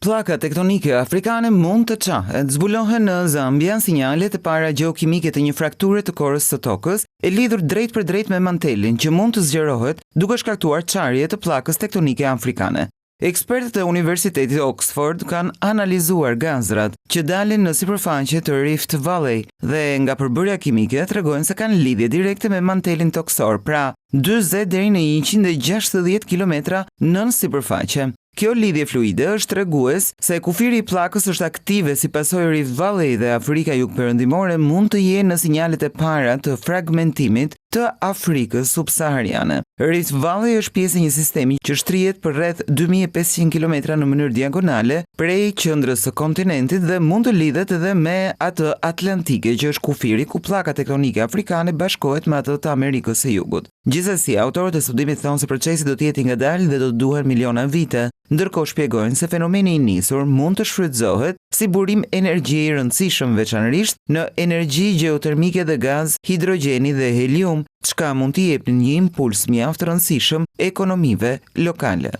Pllaka tektonike afrikane mund të çahet. Zbulohen në Zambia sinjalet e para gjeokimike të një frakture të korës së tokës, e lidhur drejt për drejt me mantelin që mund të zgjerohet duke shkaktuar çarje të pllakës tektonike afrikane. Ekspertët e Universitetit Oxford kanë analizuar gazrat që dalin në sipërfaqe të Rift Valley dhe nga përbërja kimike tregojnë se kanë lidhje direkte me mantelin toksor, pra 40 deri në 160 kilometra nën sipërfaqe. Kjo lidhje fluide është tregues se kufiri i pllakës është aktive si pasojë Rift Valley dhe Afrika Jugperëndimore mund të jenë në sinjalet e para të fragmentimit të Afrikës subsahariane. Rift Valley është pjesë e një sistemi që shtrihet për rreth 2500 km në mënyrë diagonale prej qendrës së kontinentit dhe mund të lidhet edhe me atë atlantike që është kufiri ku pllaka tektonike afrikane bashkohet me atë të Amerikës së Jugut. Gjithsesi, autorët e studimit thonë se procesi do të jetë i ngadalë dhe do të duhet miliona vite, ndërkohë shpjegojnë se fenomeni i nisur mund të shfrytëzohet si burim energjie i rëndësishëm veçanërisht në energji gjeotermike dhe gaz, hidrogjeni dhe helium, çka mund t'i jepë një impuls mjaft rëndësishëm ekonomive lokale.